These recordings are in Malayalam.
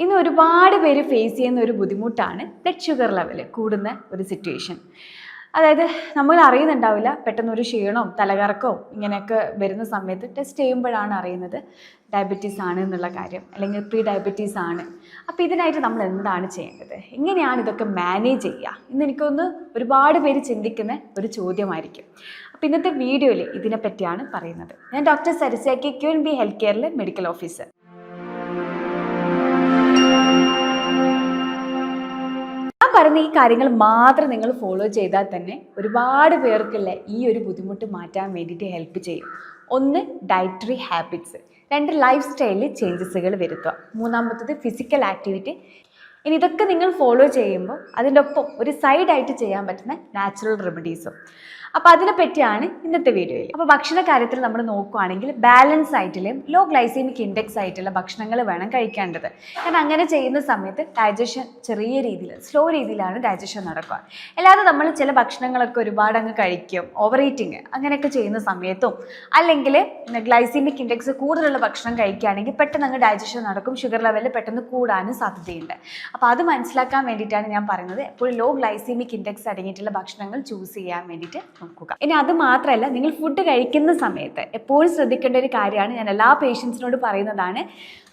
ഇന്ന് ഒരുപാട് പേര് ഫേസ് ചെയ്യുന്ന ഒരു ബുദ്ധിമുട്ടാണ് ബ്ലഡ് ഷുഗർ ലെവൽ കൂടുന്ന ഒരു സിറ്റുവേഷൻ. അതായത് നമ്മൾ അറിയുന്നുണ്ടാവില്ല, പെട്ടെന്ന് ഒരു ക്ഷീണവും തലകറക്കവും ഇങ്ങനെയൊക്കെ വരുന്ന സമയത്ത് ടെസ്റ്റ് ചെയ്യുമ്പോഴാണ് അറിയുന്നത് ഡയബറ്റീസ് ആണ് എന്നുള്ള കാര്യം, അല്ലെങ്കിൽ പ്രീ ഡയബറ്റീസ് ആണ്. അപ്പോൾ ഇതിനായിട്ട് നമ്മൾ എന്താണ് ചെയ്യേണ്ടത്, എങ്ങനെയാണ് ഇതൊക്കെ മാനേജ് ചെയ്യുക എന്ന് എനിക്കൊന്ന് ഒരുപാട് പേര് ചിന്തിക്കുന്ന ഒരു ചോദ്യമായിരിക്കും. അപ്പോൾ ഇന്നത്തെ വീഡിയോയിൽ ഇതിനെപ്പറ്റിയാണ് പറയുന്നത്. ഞാൻ ഡോക്ടർ സരസ്യാക്കി QNB ഹെൽത്ത് കെയറിലെ മെഡിക്കൽ ഓഫീസർ. പറഞ്ഞ ഈ കാര്യങ്ങൾ മാത്രം നിങ്ങൾ ഫോളോ ചെയ്താൽ തന്നെ ഒരുപാട് പേർക്കുള്ള ഈ ഒരു ബുദ്ധിമുട്ട് മാറ്റാൻ വേണ്ടിയിട്ട് ഹെൽപ്പ് ചെയ്യും. ഒന്ന്, ഡയറ്ററി ഹാബിറ്റ്സ്. രണ്ട്, ലൈഫ് സ്റ്റൈലിൽ ചേഞ്ചസുകൾ വരുത്തുക. മൂന്നാമത്തത്, ഫിസിക്കൽ ആക്ടിവിറ്റി. ഇനി ഇതൊക്കെ നിങ്ങൾ ഫോളോ ചെയ്യുമ്പോൾ അതിൻ്റെ ഒപ്പം ഒരു സൈഡായിട്ട് ചെയ്യാൻ പറ്റുന്ന നാച്ചുറൽ റെമഡീസും. അപ്പോൾ അതിനെപ്പറ്റിയാണ് ഇന്നത്തെ വീഡിയോയിൽ. അപ്പോൾ ഭക്ഷണ കാര്യത്തിൽ നമ്മൾ നോക്കുകയാണെങ്കിൽ ബാലൻസ് ആയിട്ടുള്ള ലോ ഗ്ലൈസീമിക് ഇൻഡെക്സ് ആയിട്ടുള്ള ഭക്ഷണങ്ങൾ വേണം കഴിക്കേണ്ടത്. കാരണം അങ്ങനെ ചെയ്യുന്ന സമയത്ത് ഡൈജഷൻ ചെറിയ രീതിയിൽ, സ്ലോ രീതിയിലാണ് ഡൈജഷൻ നടക്കുക. അല്ലാതെ നമ്മൾ ചില ഭക്ഷണങ്ങളൊക്കെ ഒരുപാട് അങ്ങ് കഴിക്കും, ഓവർ ഈറ്റിങ് അങ്ങനെയൊക്കെ ചെയ്യുന്ന സമയത്തും, അല്ലെങ്കിൽ ഗ്ലൈസീമിക് ഇൻഡെക്സ് കൂടുതലുള്ള ഭക്ഷണം കഴിക്കുകയാണെങ്കിൽ പെട്ടെന്ന് അങ്ങ് ഡൈജഷൻ നടക്കും, ഷുഗർ ലെവൽ പെട്ടെന്ന് കൂടാനും സാധ്യതയുണ്ട്. അപ്പോൾ അത് മനസ്സിലാക്കാൻ വേണ്ടിയിട്ടാണ് ഞാൻ പറയുന്നത് എപ്പോഴും ലോ ഗ്ലൈസീമിക് ഇൻഡെക്സ് അടങ്ങിയിട്ടുള്ള ഭക്ഷണങ്ങൾ ചൂസ് ചെയ്യാൻ വേണ്ടിയിട്ട് നോക്കുക. ഇനി അത് മാത്രമല്ല, നിങ്ങൾ ഫുഡ് കഴിക്കുന്ന സമയത്ത് എപ്പോഴും ശ്രദ്ധിക്കേണ്ട ഒരു കാര്യമാണ്, ഞാൻ എല്ലാ പേഷ്യൻസിനോട് പറയുന്നതാണ്,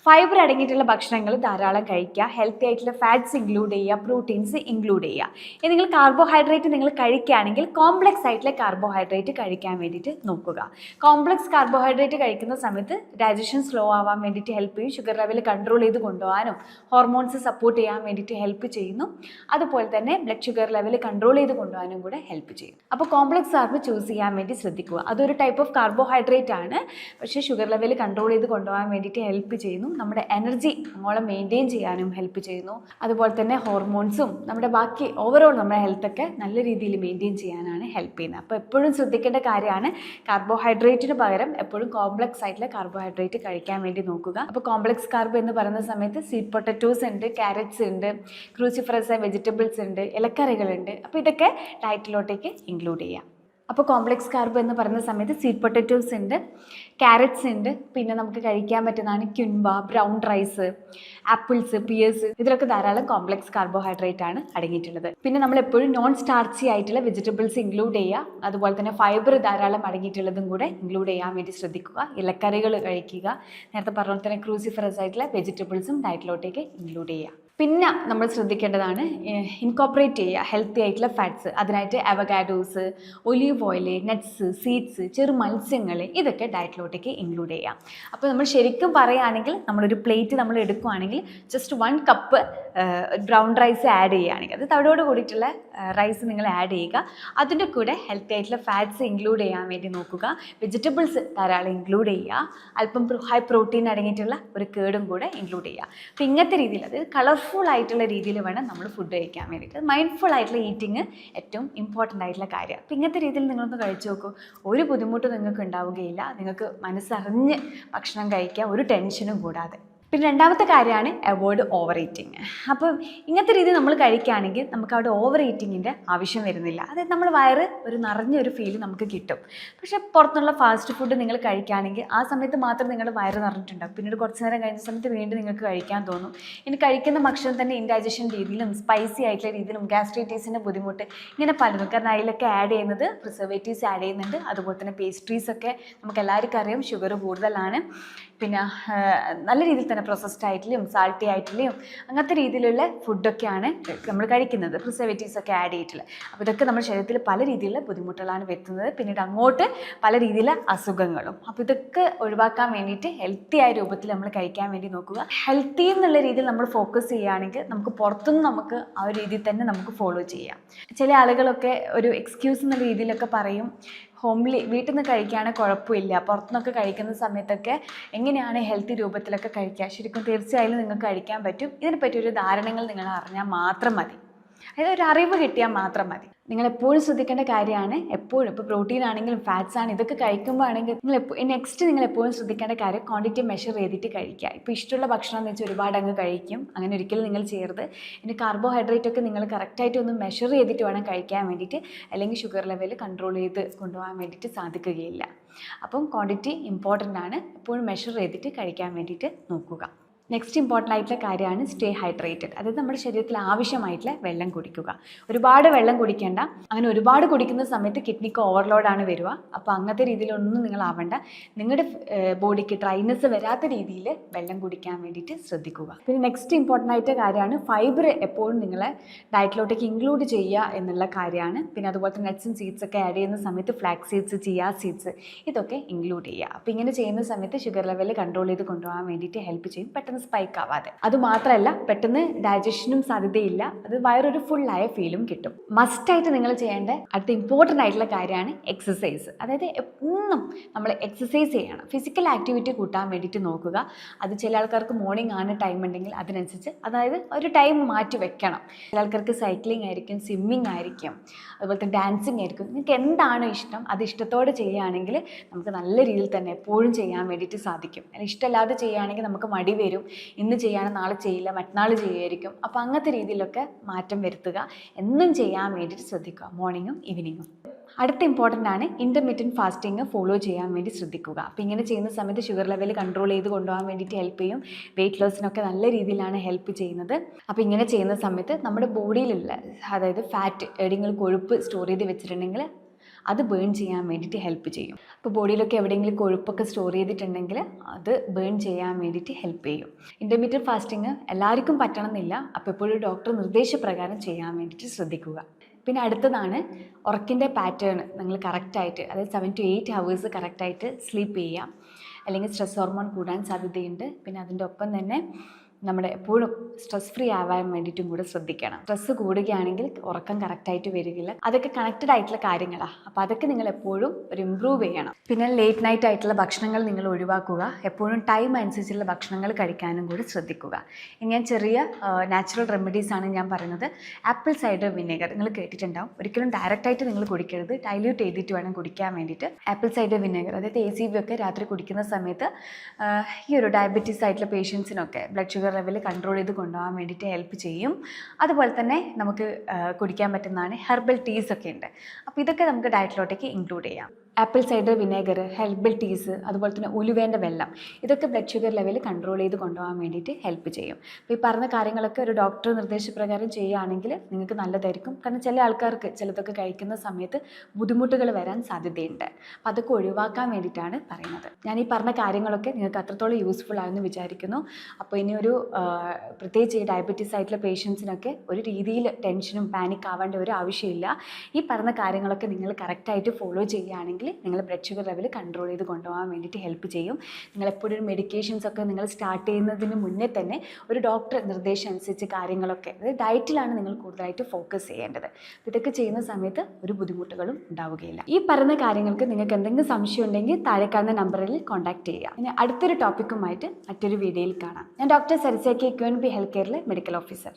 ഫൈബർ അടങ്ങിയിട്ടുള്ള ഭക്ഷണങ്ങൾ ധാരാളം കഴിക്കുക, ഹെൽത്തി ആയിട്ടുള്ള ഫാറ്റ്സ് ഇൻക്ലൂഡ് ചെയ്യുക, പ്രോട്ടീൻസ് ഇൻക്ലൂഡ് ചെയ്യുക. ഇനി നിങ്ങൾ കാർബോഹൈഡ്രേറ്റ് നിങ്ങൾ കഴിക്കുകയാണെങ്കിൽ കോംപ്ലക്സ് ആയിട്ടുള്ള കാർബോഹൈഡ്രേറ്റ് കഴിക്കാൻ വേണ്ടിയിട്ട് നോക്കുക. കോംപ്ലക്സ് കാർബോഹൈഡ്രേറ്റ് കഴിക്കുന്ന സമയത്ത് ഡൈജഷൻ സ്ലോ ആവാൻ വേണ്ടിയിട്ട് ഹെൽപ്പ് ചെയ്യും, ഷുഗർ ലെവൽ കൺട്രോൾ ചെയ്ത് കൊണ്ടുപോകാനും ഹോർമോൺസ് സപ്പോർട്ട് ചെയ്യാൻ വേണ്ടിയിട്ട് ഹെൽപ്പ് ചെയ്യുന്നു. അതുപോലെ തന്നെ ബ്ലഡ് ഷുഗർ ലെവൽ കൺട്രോൾ ചെയ്ത് കൊണ്ടുപോകാനും കൂടെ ഹെൽപ്പ് ചെയ്യും. അപ്പോൾ കോംപ്ലക്സ് കാർബ് ചൂസ് ചെയ്യാൻ വേണ്ടി ശ്രദ്ധിക്കുക. അതൊരു ടൈപ്പ് ഓഫ് കാർബോഹൈഡ്രേറ്റ് ആണ്, പക്ഷേ ഷുഗർ ലെവൽ കൺട്രോൾ ചെയ്ത് കൊണ്ടുപോകാൻ വേണ്ടിയിട്ട് ഹെൽപ്പ് ചെയ്യുന്നു. നമ്മുടെ എനർജി നമ്മളെ മെയിൻറ്റെയിൻ ചെയ്യാനും ഹെൽപ്പ് ചെയ്യുന്നു. അതുപോലെ തന്നെ ഹോർമോൺസും നമ്മുടെ ബാക്കി ഓവറോൾ നമ്മുടെ ഹെൽത്തൊക്കെ നല്ല രീതിയിൽ മെയിൻറ്റെയിൻ ചെയ്യാനാണ് ഹെൽപ്പ് ചെയ്യുന്നത്. അപ്പോൾ എപ്പോഴും ശ്രദ്ധിക്കേണ്ട കാര്യമാണ്, കാർബോഹൈഡ്രേറ്റിന് പകരം എപ്പോഴും കോംപ്ലക്സ് ആയിട്ടുള്ള കാർബോഹൈഡ്രേറ്റ് കഴിക്കാൻ വേണ്ടി നോക്കുക. അപ്പോൾ കോംപ്ലക്സ് കാർബ് എന്ന് പറയുന്ന സമയത്ത് സ്വീറ്റ് പൊട്ടറ്റോസ് ഉണ്ട്, ക്യാരറ്റ്സ് ഉണ്ട്, ക്രൂസിഫറസ് വെജിറ്റബിൾസ് ഉണ്ട്, ഇലക്കറികളുണ്ട്. അപ്പോൾ ഇതൊക്കെ ഡയറ്റിലോട്ടേക്ക് ഇൻക്ലൂഡ് ചെയ്യാം. അപ്പോൾ കോംപ്ലക്സ് കാർബ് എന്ന് പറയുന്ന സമയത്ത് സ്വീറ്റ് പൊട്ടറ്റോസ് ഉണ്ട്, ക്യാരറ്റ്സ് ഉണ്ട്, പിന്നെ നമുക്ക് കഴിക്കാൻ പറ്റുന്നതാണ് ക്വിൻവ, ബ്രൗൺ റൈസ്, ആപ്പിൾസ്, പിയേഴ്സ്. ഇതിലൊക്കെ ധാരാളം കോംപ്ലക്സ് കാർബോഹൈഡ്രേറ്റ് ആണ് അടങ്ങിയിട്ടുള്ളത്. പിന്നെ നമ്മൾ എപ്പോഴും നോൺ സ്റ്റാർച്ചി ആയിട്ടുള്ള വെജിറ്റബിൾസ് ഇൻക്ലൂഡ് ചെയ്യുക. അതുപോലെ തന്നെ ഫൈബർ ധാരാളം അടങ്ങിയിട്ടുള്ളതും കൂടെ ഇൻക്ലൂഡ് ചെയ്യാൻ വേണ്ടി ശ്രദ്ധിക്കുക. ഇലക്കറികൾ കഴിക്കുക. നേരത്തെ പറഞ്ഞ പോലെ തന്നെ ക്രൂസിഫറസ് ആയിട്ടുള്ള വെജിറ്റബിൾസും ഡയറ്റിലോട്ടേക്ക് ഇൻക്ലൂഡ് ചെയ്യുക. പിന്നെ നമ്മൾ ശ്രദ്ധിക്കേണ്ടതാണ് ഇൻകോപ്പറേറ്റ് ചെയ്യുക ഹെൽത്തി ആയിട്ടുള്ള ഫാറ്റ്സ്. അതിനായിട്ട് Avogadro's, olive oil, nuts, seeds, ചെറു മത്സ്യങ്ങൾ, ഇതൊക്കെ ഡയറ്റിലോട്ടേക്ക് ഇൻക്ലൂഡ് ചെയ്യാം. അപ്പോൾ നമ്മൾ ശരിക്കും പറയുകയാണെങ്കിൽ നമ്മളൊരു പ്ലേറ്റ് നമ്മൾ എടുക്കുകയാണെങ്കിൽ just 1 cup brown rice add ചെയ്യുകയാണെങ്കിൽ, അത് തവിടോട് കൂടിയിട്ടുള്ള റൈസ് നിങ്ങൾ ആഡ് ചെയ്യുക. അതിൻ്റെ കൂടെ ഹെൽത്തി ആയിട്ടുള്ള ഫാറ്റ്സ് ഇൻക്ലൂഡ് ചെയ്യാൻ വേണ്ടി നോക്കുക. വെജിറ്റബിൾസ് ധാരാളം ഇൻക്ലൂഡ് ചെയ്യുക. അല്പം ഹൈ പ്രോട്ടീൻ അടങ്ങിയിട്ടുള്ള ഒരു കേടും കൂടെ ഇൻക്ലൂഡ് ചെയ്യുക. അപ്പോൾ ഇങ്ങനത്തെ രീതിയിൽ, അത് കളർഫുൾ ആയിട്ടുള്ള രീതിയിൽ വേണം നമ്മൾ ഫുഡ് കഴിക്കാൻ വേണ്ടിയിട്ട്. മൈൻഡ്ഫുൾ ആയിട്ടുള്ള ഈറ്റിങ് ഏറ്റവും ഇമ്പോർട്ടൻ്റ് ആയിട്ടുള്ള കാര്യമാണ്. അപ്പോൾ ഇങ്ങനത്തെ രീതിയിൽ നിങ്ങളൊന്ന് കഴിച്ചു നോക്കൂ, ഒരു ബുദ്ധിമുട്ടും നിങ്ങൾക്ക് ഉണ്ടാവുകയില്ല. നിങ്ങൾക്ക് മനസ്സറിഞ്ഞ് ഭക്ഷണം കഴിക്കുക, ഒരു ടെൻഷനും കൂടാതെ. പിന്നെ രണ്ടാമത്തെ കാര്യമാണ് അവോയ്ഡ് ഓവർ ഈറ്റിങ്. അപ്പം ഇങ്ങനത്തെ രീതി നമ്മൾ കഴിക്കുകയാണെങ്കിൽ നമുക്ക് അവിടെ ഓവർ ഈറ്റിങ്ങിൻ്റെ ആവശ്യം വരുന്നില്ല. അതായത് നമ്മൾ വയറ് ഒരു നിറഞ്ഞൊരു ഫീൽ നമുക്ക് കിട്ടും. പക്ഷേ പുറത്തുനിന്നുള്ള ഫാസ്റ്റ് ഫുഡ് നിങ്ങൾ കഴിക്കുകയാണെങ്കിൽ ആ സമയത്ത് മാത്രം നിങ്ങളുടെ വയറ് നിറഞ്ഞിട്ടുണ്ടാകും. പിന്നീട് കുറച്ച് നേരം കഴിഞ്ഞ സമയത്ത് വീണ്ടും നിങ്ങൾക്ക് കഴിക്കാൻ തോന്നും. ഇനി കഴിക്കുന്ന ഭക്ഷണം തന്നെ ഇൻഡൈജഷൻ രീതിയിലും സ്പൈസി ആയിട്ടുള്ള രീതിയിലും ഗ്യാസ്ട്രൈറ്റീസിൻ്റെ ബുദ്ധിമുട്ട് ഇങ്ങനെ പലതും. കാരണം അതിലൊക്കെ ആഡ് ചെയ്യുന്നത് പ്രിസർവേറ്റീവ്സ് ആഡ് ചെയ്യുന്നുണ്ട്. അതുപോലെ തന്നെ പേസ്ട്രീസൊക്കെ നമുക്ക് എല്ലാവർക്കും അറിയാം ഷുഗർ കൂടുതലാണ്. പിന്നെ നല്ല രീതിയിൽ തന്നെ പ്രോസസ്ഡ് ആയിട്ടുള്ളയും സാൾട്ടി ആയിട്ടുള്ളയും അങ്ങനത്തെ രീതിയിലുള്ള ഫുഡൊക്കെയാണ് നമ്മൾ കഴിക്കുന്നത്, പ്രിസർവേറ്റീവ്സ് ഒക്കെ ആഡ് ചെയ്തിട്ടുള്ളത്. അപ്പോൾ ഇതൊക്കെ നമ്മുടെ ശരീരത്തിൽ പല രീതിയിലുള്ള ബുദ്ധിമുട്ടുകളാണ് വരുത്തുന്നത്. പിന്നീട് അങ്ങോട്ട് പല രീതിയിലുള്ള അസുഖങ്ങളും. അപ്പോൾ ഇതൊക്കെ ഒഴിവാക്കാൻ വേണ്ടിയിട്ട് ഹെൽത്തി ആയ രൂപത്തിൽ നമ്മൾ കഴിക്കാൻ വേണ്ടി നോക്കുക. ഹെൽത്തി എന്നുള്ള രീതിയിൽ നമ്മൾ ഫോക്കസ് ചെയ്യുകയാണെങ്കിൽ നമുക്ക് പുറത്തുനിന്ന് നമുക്ക് ആ ഒരു രീതിയിൽ തന്നെ നമുക്ക് ഫോളോ ചെയ്യാം. ചില ആളുകളൊക്കെ ഒരു എക്സ്ക്യൂസ് എന്നുള്ള രീതിയിലൊക്കെ പറയും, ഹോംലി വീട്ടിൽ നിന്ന് കഴിക്കുകയാണെങ്കിൽ കുഴപ്പമില്ല, പുറത്തുനിന്നൊക്കെ കഴിക്കുന്ന സമയത്തൊക്കെ എങ്ങനെയാണ് ഹെൽത്തി രൂപത്തിലൊക്കെ കഴിക്കുക. ശരിക്കും തീർച്ചയായും നിങ്ങൾക്ക് കഴിക്കാൻ പറ്റും. ഇതിനെപ്പറ്റിയൊരു ധാരണകൾ നിങ്ങൾ അറിഞ്ഞാൽ മാത്രം മതി, അതായത് ഒരു അറിവ് കിട്ടിയാൽ മാത്രം മതി. നിങ്ങൾ എപ്പോഴും ശ്രദ്ധിക്കേണ്ട കാര്യമാണ്, എപ്പോഴും ഇപ്പോൾ പ്രോട്ടീൻ ആണെങ്കിലും ഫാറ്റ്സ് ആണ് ഇതൊക്കെ കഴിക്കുമ്പോൾ ആണെങ്കിൽ നിങ്ങൾ എപ്പോഴും ശ്രദ്ധിക്കേണ്ട കാര്യം ക്വാണ്ടിറ്റി മെഷർ ചെയ്തിട്ട് കഴിക്കുക. ഇപ്പോൾ ഇഷ്ടമുള്ള ഭക്ഷണം എന്ന് വെച്ചാൽ ഒരുപാട് അങ്ങ് കഴിക്കും, അങ്ങനെ ഒരിക്കലും നിങ്ങൾ ചെയ്യരുത്. ഇനി കാർബോഹൈഡ്രേറ്റ് ഒക്കെ നിങ്ങൾ കറക്റ്റായിട്ട് ഒന്ന് മെഷർ ചെയ്തിട്ട് വേണം കഴിക്കാൻ വേണ്ടിയിട്ട്, അല്ലെങ്കിൽ ഷുഗർ ലെവൽ കൺട്രോൾ ചെയ്ത് കൊണ്ടുപോകാൻ വേണ്ടിയിട്ട് സാധിക്കുകയില്ല. അപ്പം ക്വാണ്ടിറ്റി ഇമ്പോർട്ടൻ്റ് ആണ്, എപ്പോഴും മെഷർ ചെയ്തിട്ട് കഴിക്കാൻ വേണ്ടിയിട്ട് നോക്കുക. നെക്സ്റ്റ് ഇമ്പോർട്ടൻ്റ് ആയിട്ടുള്ള കാര്യമാണ് സ്റ്റേ ഹൈഡ്രേറ്റഡ്. അതായത് നമ്മുടെ ശരീരത്തിൽ ആവശ്യമായിട്ടുള്ള വെള്ളം കുടിക്കുക. ഒരുപാട് വെള്ളം കുടിക്കേണ്ട. അങ്ങനെ ഒരുപാട് കുടിക്കുന്ന സമയത്ത് കിഡ്നിക്ക് ഓവർലോഡാണ് വരിക. അപ്പോൾ അങ്ങനത്തെ രീതിയിലൊന്നും നിങ്ങൾ ആവേണ്ട. നിങ്ങളുടെ ബോഡിക്ക് ഡ്രൈനെസ് വരാത്ത രീതിയിൽ വെള്ളം കുടിക്കാൻ വേണ്ടിയിട്ട് ശ്രദ്ധിക്കുക. പിന്നെ നെക്സ്റ്റ് ഇമ്പോർട്ടൻ്റ് ആയിട്ട് കാര്യമാണ് ഫൈബർ എപ്പോഴും നിങ്ങളെ ഡയറ്റിലോട്ടേക്ക് ഇൻക്ലൂഡ് ചെയ്യുക എന്നുള്ള കാര്യമാണ്. പിന്നെ അതുപോലെ തന്നെ നട്ട്സും സീഡ്സ് ഒക്കെ ആഡ് ചെയ്യുന്ന സമയത്ത് ഫ്ലാക്സ് സീഡ്സ്, ചിയാ സീഡ്സ് ഇതൊക്കെ ഇൻക്ലൂഡ് ചെയ്യുക. അപ്പോൾ ഇങ്ങനെ ചെയ്യുന്ന സമയത്ത് ഷുഗർ ലെവൽ കൺട്രോൾ ചെയ്ത് കൊണ്ടുപോകാൻ വേണ്ടിയിട്ട് ഹെൽപ്പ് ചെയ്യും, പെട്ടെന്ന് സ്പൈക്ക് ആവാതെ. അതുമാത്രമല്ല പെട്ടെന്ന് ഡൈജഷനും സാധ്യതയില്ല, അത് വയറൊരു ഫുള്ളായ ഫീലും കിട്ടും. മസ്റ്റായിട്ട് നിങ്ങൾ ചെയ്യേണ്ട അടുത്ത ഇമ്പോർട്ടൻ്റ് ആയിട്ടുള്ള കാര്യമാണ് എക്സസൈസ്. അതായത് എന്നും നമ്മൾ എക്സസൈസ് ചെയ്യണം. ഫിസിക്കൽ ആക്ടിവിറ്റി കൂട്ടാൻ വേണ്ടിയിട്ട് നോക്കുക. അത് ചില ആൾക്കാർക്ക് മോർണിംഗ് ആണ് ടൈം ഉണ്ടെങ്കിൽ അതിനനുസരിച്ച് അതായത് ഒരു ടൈം മാറ്റി വെക്കണം. ചില ആൾക്കാർക്ക് സൈക്ലിംഗ് ആയിരിക്കും, സ്വിമ്മിങ് ആയിരിക്കും, അതുപോലെ തന്നെ ഡാൻസിങ് ആയിരിക്കും. നിങ്ങൾക്ക് എന്താണോ ഇഷ്ടം അത് ഇഷ്ടത്തോടെ ചെയ്യുകയാണെങ്കിൽ നമുക്ക് നല്ല രീതിയിൽ തന്നെ എപ്പോഴും ചെയ്യാൻ വേണ്ടിയിട്ട് സാധിക്കും. ഇഷ്ടമല്ലാതെ ചെയ്യുകയാണെങ്കിൽ നമുക്ക് മടി വരും, ഇന്ന് ചെയ്യുകയാണെങ്കിൽ നാളെ ചെയ്യില്ല, മറ്റന്നാൾ ചെയ്യുമായിരിക്കും. അപ്പോൾ അങ്ങനത്തെ രീതിയിലൊക്കെ മാറ്റം വരുത്തുക. എന്നും ചെയ്യാൻ വേണ്ടിയിട്ട് ശ്രദ്ധിക്കുക, മോർണിംഗും ഈവനിങ്ങും. അടുത്ത ഇമ്പോർട്ടൻ്റ് ആണ് ഇൻ്റർമീഡിയറ്റ് ഫാസ്റ്റിംഗ് ഫോളോ ചെയ്യാൻ വേണ്ടി ശ്രദ്ധിക്കുക. അപ്പോൾ ഇങ്ങനെ ചെയ്യുന്ന സമയത്ത് ഷുഗർ ലെവൽ കൺട്രോൾ ചെയ്ത് കൊണ്ടുപോകാൻ വേണ്ടിയിട്ട് ഹെൽപ്പ് ചെയ്യും. വെയിറ്റ് ലോസിനൊക്കെ നല്ല രീതിയിലാണ് ഹെൽപ്പ് ചെയ്യുന്നത്. അപ്പോൾ ഇങ്ങനെ ചെയ്യുന്ന സമയത്ത് നമ്മുടെ ബോഡിയിലുള്ള അതായത് ഫാറ്റ് എവിടെയെങ്കിലും കൊഴുപ്പ് സ്റ്റോർ ചെയ്ത് വെച്ചിട്ടുണ്ടെങ്കിൽ അത് ബേൺ ചെയ്യാൻ വേണ്ടിയിട്ട് ഹെൽപ്പ് ചെയ്യും. അപ്പോൾ ബോഡിയിലൊക്കെ എവിടെയെങ്കിലും കൊഴുപ്പൊക്കെ സ്റ്റോർ ചെയ്തിട്ടുണ്ടെങ്കിൽ അത് ബേൺ ചെയ്യാൻ വേണ്ടിയിട്ട് ഹെൽപ്പ് ചെയ്യും. ഇൻ്റർമീഡിയറ്റ് ഫാസ്റ്റിംഗ് എല്ലാവർക്കും പറ്റണമെന്നില്ല. അപ്പോൾ എപ്പോഴും ഡോക്ടർ നിർദ്ദേശപ്രകാരം ചെയ്യാൻ വേണ്ടിയിട്ട് ശ്രദ്ധിക്കുക. പിന്നെ അടുത്തതാണ് ഉറക്കിൻ്റെ പാറ്റേൺ നിങ്ങൾ കറക്റ്റായിട്ട്, അതായത് 7 to 8 hours കറക്റ്റായിട്ട് സ്ലീപ്പ് ചെയ്യുക. അല്ലെങ്കിൽ സ്ട്രെസ് ഹോർമോൺ കൂടാൻ സാധ്യതയുണ്ട്. പിന്നെ അതിൻ്റെ ഒപ്പം തന്നെ നമ്മുടെ എപ്പോഴും സ്ട്രെസ് ഫ്രീ ആവാൻ വേണ്ടിയിട്ടും കൂടെ ശ്രദ്ധിക്കണം. സ്ട്രെസ്സ് കൂടുകയാണെങ്കിൽ ഉറക്കം കറക്റ്റായിട്ട് വരികയില്ല. അതൊക്കെ കണക്റ്റഡ് ആയിട്ടുള്ള കാര്യങ്ങളാണ്. അപ്പോൾ അതൊക്കെ നിങ്ങൾ എപ്പോഴും ഒരു ഇമ്പ്രൂവ് ചെയ്യണം. പിന്നെ ലേറ്റ് നൈറ്റ് ആയിട്ടുള്ള ഭക്ഷണങ്ങൾ നിങ്ങൾ ഒഴിവാക്കുക. എപ്പോഴും ടൈം അനുസരിച്ചുള്ള ഭക്ഷണങ്ങൾ കഴിക്കാനും കൂടി ശ്രദ്ധിക്കുക. ഇനി ഞാൻ ചെറിയ നാച്ചുറൽ റെമഡീസ് ആണ് ഞാൻ പറയുന്നത്. ആപ്പിൾ സൈഡർ വിനെഗർ നിങ്ങൾ കേട്ടിട്ടുണ്ടാവും. ഒരിക്കലും ഡയറക്റ്റായിട്ട് നിങ്ങൾ കുടിക്കരുത്, ഡൈല്യൂട്ട് ചെയ്തിട്ട് വേണം കുടിക്കാൻ വേണ്ടിയിട്ട്. ആപ്പിൾ സൈഡർ വിനെഗർ അതായത് ACV ഒക്കെ രാത്രി കുടിക്കുന്ന സമയത്ത് ഈ ഒരു ഡയബറ്റീസ് ആയിട്ടുള്ള പേഷ്യൻസിനൊക്കെ ബ്ലഡ് ഷുഗർ ലെവൽ കൺട്രോൾ ചെയ്ത് കൊണ്ടുപോകാൻ വേണ്ടിയിട്ട് ഹെൽപ്പ് ചെയ്യും. അതുപോലെ തന്നെ നമുക്ക് കുടിക്കാൻ പറ്റുന്നതാണ് ഹെർബൽ ടീസ് ഒക്കെ ഉണ്ട്. അപ്പോൾ ഇതൊക്കെ നമുക്ക് ഡയറ്റിലോട്ടേക്ക് ഇൻക്ലൂഡ് ചെയ്യാം. ആപ്പിൾ സൈഡർ വിനെഗർ, ഹെർബൽ ടീസ്, അതുപോലെ തന്നെ ഉലുവേൻ്റെ വെള്ളം, ഇതൊക്കെ ബ്ലഡ് ഷുഗർ ലെവൽ കൺട്രോൾ ചെയ്ത് കൊണ്ടുപോകാൻ വേണ്ടിയിട്ട് ഹെൽപ്പ് ചെയ്യും. അപ്പോൾ ഈ പറഞ്ഞ കാര്യങ്ങളൊക്കെ ഒരു ഡോക്ടർ നിർദ്ദേശപ്രകാരം ചെയ്യുകയാണെങ്കിൽ നിങ്ങൾക്ക് നല്ലതായിരിക്കും. കാരണം ചില ആൾക്കാർക്ക് ചിലതൊക്കെ കഴിക്കുന്ന സമയത്ത് ബുദ്ധിമുട്ടുകൾ വരാൻ സാധ്യതയുണ്ട്. അപ്പോൾ അതൊക്കെ ഒഴിവാക്കാൻ വേണ്ടിയിട്ടാണ് പറയുന്നത്. ഞാൻ ഈ പറഞ്ഞ കാര്യങ്ങളൊക്കെ നിങ്ങൾക്ക് അത്രത്തോളം യൂസ്ഫുൾ ആണെന്ന് വിചാരിക്കുന്നു. അപ്പോൾ ഇനിയൊരു പ്രത്യേകിച്ച് ഈ ഡയബറ്റീസ് ആയിട്ടുള്ള പേഷ്യൻസിനൊക്കെ ഒരു രീതിയിൽ ടെൻഷനും പാനിക് ആവേണ്ട ഒരു ആവശ്യമില്ല. ഈ പറഞ്ഞ കാര്യങ്ങളൊക്കെ നിങ്ങൾ കറക്റ്റായിട്ട് ഫോളോ ചെയ്യുകയാണെങ്കിൽ നിങ്ങൾ ബ്ലഡ് ഷുഗർ ലെവൽ കൺട്രോൾ ചെയ്ത് കൊണ്ടുപോകാൻ വേണ്ടിയിട്ട് ഹെൽപ്പ് ചെയ്യും. നിങ്ങളെപ്പോഴും ഒരു മെഡിക്കേഷൻസ് ഒക്കെ നിങ്ങൾ സ്റ്റാർട്ട് ചെയ്യുന്നതിന് മുന്നേ തന്നെ ഒരു ഡോക്ടർ നിർദ്ദേശം അനുസരിച്ച് കാര്യങ്ങളൊക്കെ, അതായത് ഡയറ്റിലാണ് നിങ്ങൾ കൂടുതലായിട്ട് ഫോക്കസ് ചെയ്യേണ്ടത്. ഇതൊക്കെ ചെയ്യുന്ന സമയത്ത് ഒരു ബുദ്ധിമുട്ടുകളും ഉണ്ടാവുകയില്ല. ഈ പറഞ്ഞ കാര്യങ്ങൾക്ക് നിങ്ങൾക്ക് എന്തെങ്കിലും സംശയം ഉണ്ടെങ്കിൽ താഴെ കാണുന്ന നമ്പറിൽ കോൺടാക്ട് ചെയ്യുക. ഇനി അടുത്തൊരു ടോപ്പിക്കുമായിട്ട് മറ്റൊരു വീഡിയോയിൽ കാണാം. ഞാൻ ഡോക്ടർ സരിസ KQNB ഹെൽത്ത് കെയറിലെ മെഡിക്കൽ ഓഫീസർ.